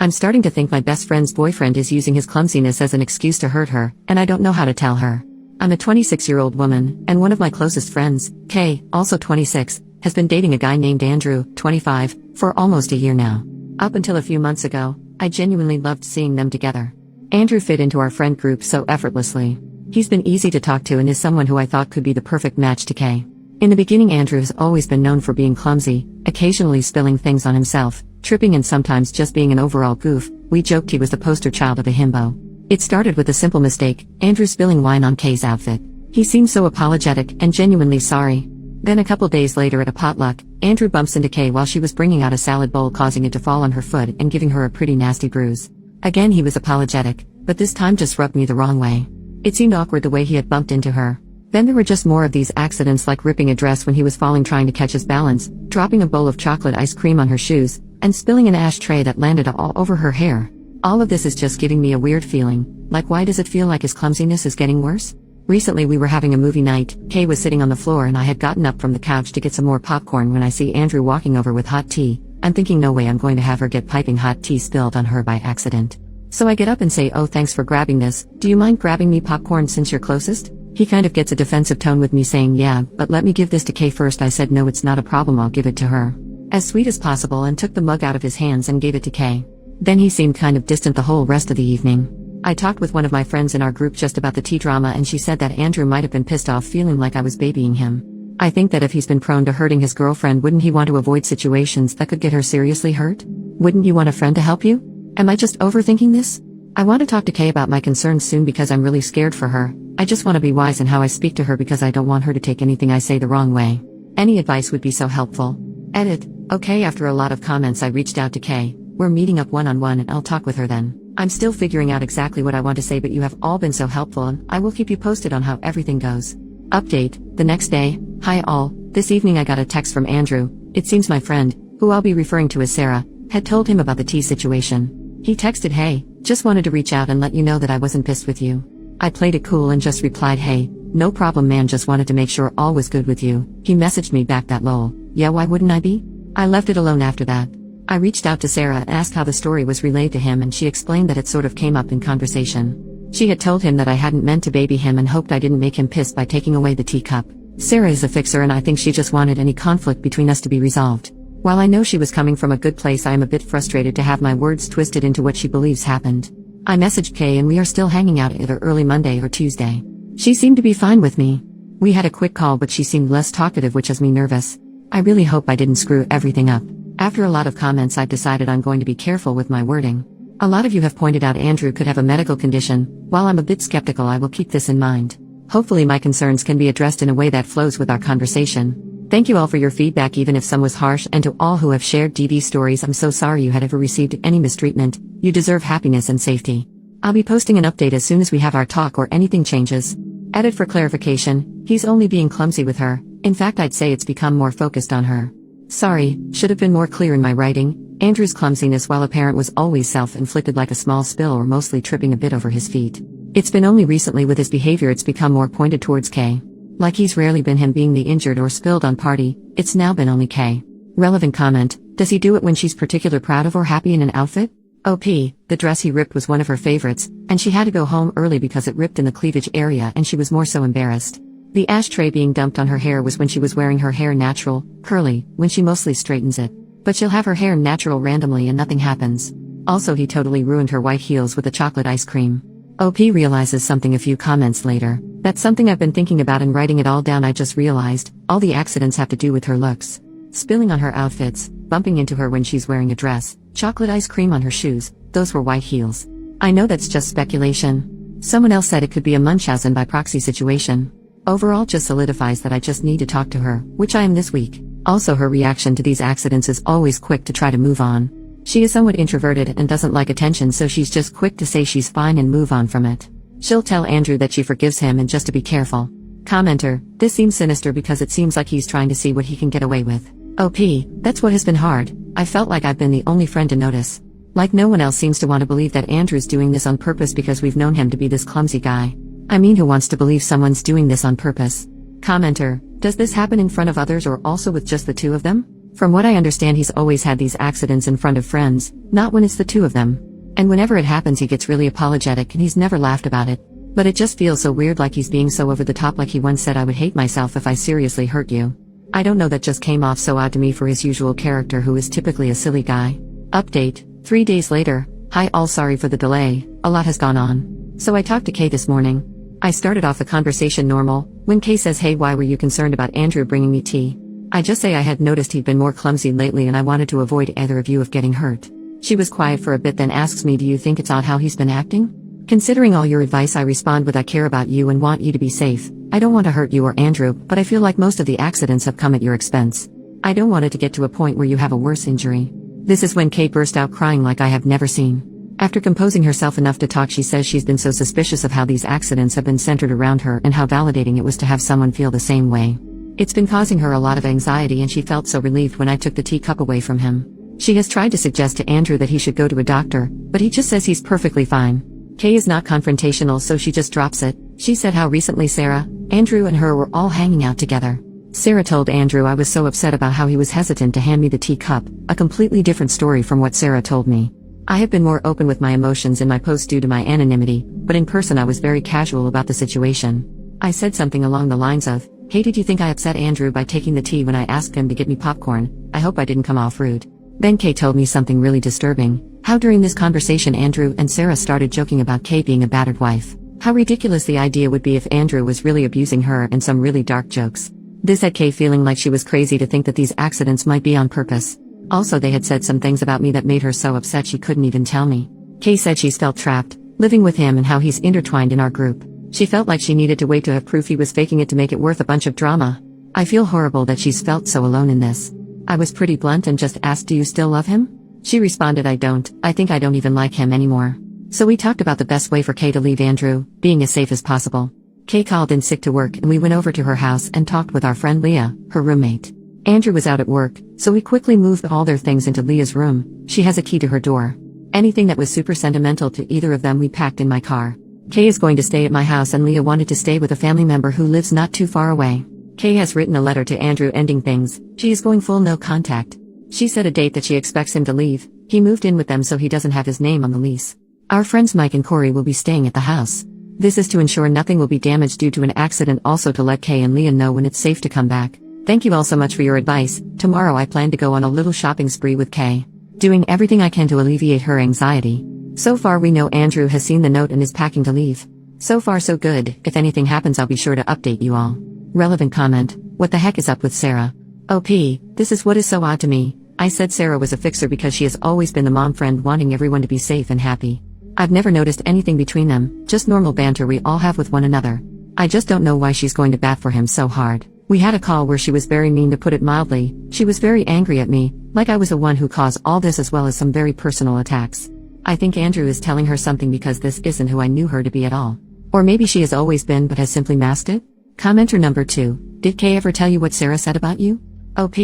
I'm starting to think my best friend's boyfriend is using his clumsiness as an excuse to hurt her, and I don't know how to tell her. I'm a 26-year-old woman, and one of my closest friends, Kay, also 26, has been dating a guy named Andrew, 25, for almost a year now. Up until a few months ago, I genuinely loved seeing them together. Andrew fit into our friend group so effortlessly. He's been easy to talk to and is someone who I thought could be the perfect match to Kay. In the beginning, Andrew has always been known for being clumsy, occasionally spilling things on himself, tripping and sometimes just being an overall goof. We joked he was the poster child of a himbo. It started with a simple mistake, Andrew spilling wine on Kay's outfit. He seemed so apologetic and genuinely sorry. Then a couple days later at a potluck, Andrew bumps into Kay while she was bringing out a salad bowl, causing it to fall on her foot and giving her a pretty nasty bruise. Again he was apologetic, but this time just rubbed me the wrong way. It seemed awkward the way he had bumped into her. Then there were just more of these accidents, like ripping a dress when he was falling trying to catch his balance, dropping a bowl of chocolate ice cream on her shoes, and spilling an ashtray that landed all over her hair. All of this is just giving me a weird feeling, like why does it feel like his clumsiness is getting worse? Recently we were having a movie night, Kay was sitting on the floor and I had gotten up from the couch to get some more popcorn when I see Andrew walking over with hot tea. I'm thinking no way I'm going to have her get piping hot tea spilled on her by accident. So I get up and say, "Oh, thanks for grabbing this, do you mind grabbing me popcorn since you're closest?" He kind of gets a defensive tone with me saying, "Yeah, but let me give this to Kay first." I said, "No, it's not a problem, I'll give it to her." As sweet as possible, and took the mug out of his hands and gave it to Kay. Then he seemed kind of distant the whole rest of the evening. I talked with one of my friends in our group just about the tea drama, and she said that Andrew might have been pissed off, feeling like I was babying him. I think that if he's been prone to hurting his girlfriend, wouldn't he want to avoid situations that could get her seriously hurt? Wouldn't you want a friend to help you? Am I just overthinking this? I want to talk to Kay about my concerns soon because I'm really scared for her. I just want to be wise in how I speak to her because I don't want her to take anything I say the wrong way. Any advice would be so helpful. Edit. Okay, after a lot of comments I reached out to Kay. We're meeting up one-on-one and I'll talk with her then. I'm still figuring out exactly what I want to say, but you have all been so helpful and I will keep you posted on how everything goes. Update. The next day. Hi all. This evening I got a text from Andrew. It seems my friend, who I'll be referring to as Sarah, had told him about the tea situation. He texted, "Hey, just wanted to reach out and let you know that I wasn't pissed with you." I played it cool and just replied, "Hey, no problem man, just wanted to make sure all was good with you." He messaged me back that lol. Yeah, why wouldn't I be? I left it alone after that. I reached out to Sarah and asked how the story was relayed to him, and she explained that it sort of came up in conversation. She had told him that I hadn't meant to baby him and hoped I didn't make him pissed by taking away the teacup. Sarah is a fixer and I think she just wanted any conflict between us to be resolved. While I know she was coming from a good place, I am a bit frustrated to have my words twisted into what she believes happened. I messaged Kay and we are still hanging out either early Monday or Tuesday. She seemed to be fine with me. We had a quick call, but she seemed less talkative, which has me nervous. I really hope I didn't screw everything up. After a lot of comments, I've decided I'm going to be careful with my wording. A lot of you have pointed out Andrew could have a medical condition. While I'm a bit skeptical, I will keep this in mind. Hopefully my concerns can be addressed in a way that flows with our conversation. Thank you all for your feedback, even if some was harsh, and to all who have shared DV stories, I'm so sorry you had ever received any mistreatment. You deserve happiness and safety. I'll be posting an update as soon as we have our talk or anything changes. Edit. For clarification, he's only being clumsy with her. In fact, I'd say it's become more focused on her. Sorry, should have been more clear in my writing. Andrew's clumsiness, while apparent, was always self-inflicted, like a small spill or mostly tripping a bit over his feet. It's been only recently with his behavior it's become more pointed towards Kay. Like he's rarely been him being the injured or spilled on party, it's now been only Kay. Relevant comment. Does he do it when she's particularly proud of or happy in an outfit? OP, the dress he ripped was one of her favorites, and she had to go home early because it ripped in the cleavage area and she was more so embarrassed. The ashtray being dumped on her hair was when she was wearing her hair natural, curly, when she mostly straightens it. But she'll have her hair natural randomly and nothing happens. Also, he totally ruined her white heels with the chocolate ice cream. OP realizes something a few comments later. That's something I've been thinking about, and writing it all down I just realized, all the accidents have to do with her looks. Spilling on her outfits, bumping into her when she's wearing a dress, chocolate ice cream on her shoes, those were white heels. I know that's just speculation. Someone else said it could be a Munchausen by proxy situation. Overall just solidifies that I just need to talk to her, which I am this week. Also, her reaction to these accidents is always quick to try to move on. She is somewhat introverted and doesn't like attention, so she's just quick to say she's fine and move on from it. She'll tell Andrew that she forgives him and just to be careful. Commenter, this seems sinister because it seems like he's trying to see what he can get away with. OP, that's what has been hard. I felt like I've been the only friend to notice. Like no one else seems to want to believe that Andrew's doing this on purpose because we've known him to be this clumsy guy. I mean, who wants to believe someone's doing this on purpose? Commenter, does this happen in front of others or also with just the two of them? From what I understand, he's always had these accidents in front of friends, not when it's the two of them. And whenever it happens he gets really apologetic and he's never laughed about it. But it just feels so weird, like he's being so over the top, like he once said, "I would hate myself if I seriously hurt you." I don't know, that just came off so odd to me for his usual character, who is typically a silly guy. Update, 3 days later. Hi all, sorry for the delay, a lot has gone on. So I talked to Kay this morning. I started off the conversation normal, when Kay says, "Hey, why were you concerned about Andrew bringing me tea?" I just say I had noticed he'd been more clumsy lately and I wanted to avoid either of you of getting hurt. She was quiet for a bit, then asks me, "Do you think it's odd how he's been acting?" Considering all your advice, I respond with, "I care about you and want you to be safe. I don't want to hurt you or Andrew, but I feel like most of the accidents have come at your expense. I don't want it to get to a point where you have a worse injury." This is when Kay burst out crying like I have never seen. After composing herself enough to talk, she says she's been so suspicious of how these accidents have been centered around her and how validating it was to have someone feel the same way. It's been causing her a lot of anxiety and she felt so relieved when I took the teacup away from him. She has tried to suggest to Andrew that he should go to a doctor, but he just says he's perfectly fine. Kay is not confrontational, so she just drops it. She said how recently Sarah, Andrew and her were all hanging out together. Sarah told Andrew I was so upset about how he was hesitant to hand me the teacup, a completely different story from what Sarah told me. I have been more open with my emotions in my post due to my anonymity, but in person I was very casual about the situation. I said something along the lines of, "Hey, did you think I upset Andrew by taking the tea when I asked him to get me popcorn? I hope I didn't come off rude." Then Kay told me something really disturbing, how during this conversation Andrew and Sarah started joking about Kay being a battered wife. How ridiculous the idea would be if Andrew was really abusing her, and some really dark jokes. This had Kay feeling like she was crazy to think that these accidents might be on purpose. Also, they had said some things about me that made her so upset she couldn't even tell me. Kay said she's felt trapped, living with him and how he's intertwined in our group. She felt like she needed to wait to have proof he was faking it to make it worth a bunch of drama. I feel horrible that she's felt so alone in this. I was pretty blunt and just asked, "Do you still love him?" She responded, "I don't. I think I don't even like him anymore." So we talked about the best way for Kay to leave Andrew, being as safe as possible. Kay called in sick to work and we went over to her house and talked with our friend Leah, her roommate. Andrew was out at work, so we quickly moved all their things into Leah's room. She has a key to her door. Anything that was super sentimental to either of them we packed in my car. Kay is going to stay at my house and Leah wanted to stay with a family member who lives not too far away. Kay has written a letter to Andrew ending things. She is going full no contact. She set a date that she expects him to leave. He moved in with them so he doesn't have his name on the lease. Our friends Mike and Corey will be staying at the house. This is to ensure nothing will be damaged due to an accident, also to let Kay and Leah know when it's safe to come back. Thank you all so much for your advice. Tomorrow I plan to go on a little shopping spree with Kay, doing everything I can to alleviate her anxiety. So far we know Andrew has seen the note and is packing to leave. So far so good. If anything happens I'll be sure to update you all. Relevant comment: what the heck is up with Sarah? OP, this is what is so odd to me. I said Sarah was a fixer because she has always been the mom friend wanting everyone to be safe and happy. I've never noticed anything between them, just normal banter we all have with one another. I just don't know why she's going to bat for him so hard. We had a call where she was very mean, to put it mildly. She was very angry at me, like I was the one who caused all this, as well as some very personal attacks. I think Andrew is telling her something because this isn't who I knew her to be at all. Or maybe she has always been but has simply masked it? Commenter number 2. Did Kay ever tell you what Sarah said about you? OP,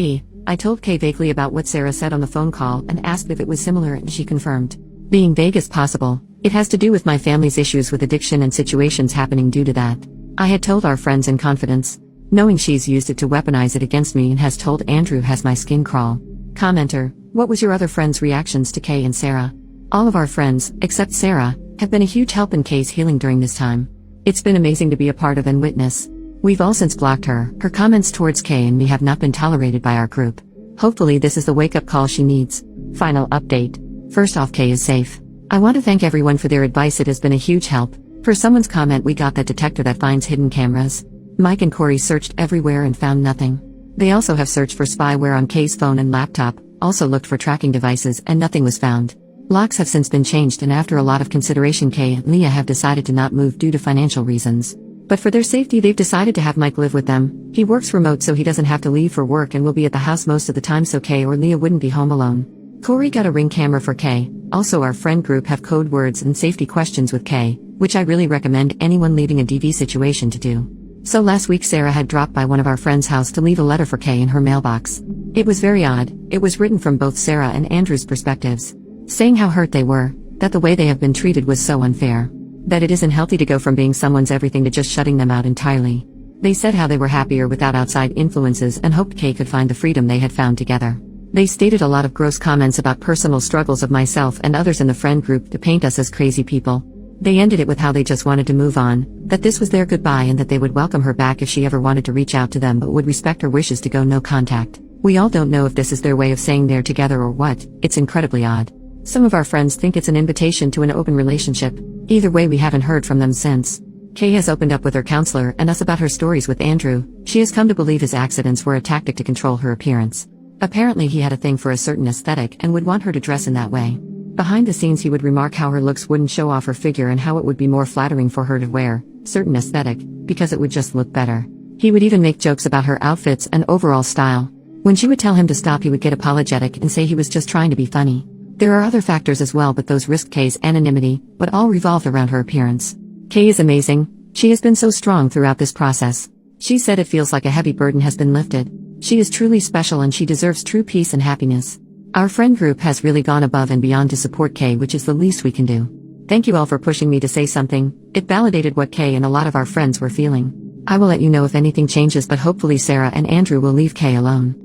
I told Kay vaguely about what Sarah said on the phone call and asked if it was similar and she confirmed. Being vague as possible, it has to do with my family's issues with addiction and situations happening due to that. I had told our friends in confidence, knowing she's used it to weaponize it against me, and has told Andrew has my skin crawl. Commenter, what was your other friends' reactions to Kay and Sarah? All of our friends, except Sarah, have been a huge help in Kay's healing during this time. It's been amazing to be a part of and witness. We've all since blocked her. Her comments towards Kay and me have not been tolerated by our group. Hopefully this is the wake-up call she needs. Final update. First off, Kay is safe. I want to thank everyone for their advice, it has been a huge help. For someone's comment, we got that detector that finds hidden cameras. Mike and Corey searched everywhere and found nothing. They also have searched for spyware on Kay's phone and laptop, also looked for tracking devices, and nothing was found. Locks have since been changed, and after a lot of consideration, Kay and Leah have decided to not move due to financial reasons. But for their safety, they've decided to have Mike live with them. He works remote so he doesn't have to leave for work and will be at the house most of the time, so Kay or Leah wouldn't be home alone. Corey got a Ring camera for Kay. Also, our friend group have code words and safety questions with Kay, which I really recommend anyone leaving a DV situation to do. So last week Sarah had dropped by one of our friends' house to leave a letter for Kay in her mailbox. It was very odd. It was written from both Sarah and Andrew's perspectives, saying how hurt they were, that the way they have been treated was so unfair, that it isn't healthy to go from being someone's everything to just shutting them out entirely. They said how they were happier without outside influences and hoped Kay could find the freedom they had found together. They stated a lot of gross comments about personal struggles of myself and others in the friend group to paint us as crazy people. They ended it with how they just wanted to move on, that this was their goodbye and that they would welcome her back if she ever wanted to reach out to them but would respect her wishes to go no contact. We all don't know if this is their way of saying they're together or what. It's incredibly odd. Some of our friends think it's an invitation to an open relationship. Either way, we haven't heard from them since. Kay has opened up with her counselor and us about her stories with Andrew. She has come to believe his accidents were a tactic to control her appearance. Apparently he had a thing for a certain aesthetic and would want her to dress in that way. Behind the scenes he would remark how her looks wouldn't show off her figure and how it would be more flattering for her to wear certain aesthetic, because it would just look better. He would even make jokes about her outfits and overall style. When she would tell him to stop, he would get apologetic and say he was just trying to be funny. There are other factors as well, but those risked Kay's anonymity, but all revolved around her appearance. Kay is amazing. She has been so strong throughout this process. She said it feels like a heavy burden has been lifted. She is truly special and she deserves true peace and happiness. Our friend group has really gone above and beyond to support Kay, which is the least we can do. Thank you all for pushing me to say something. It validated what Kay and a lot of our friends were feeling. I will let you know if anything changes, but hopefully Sarah and Andrew will leave Kay alone.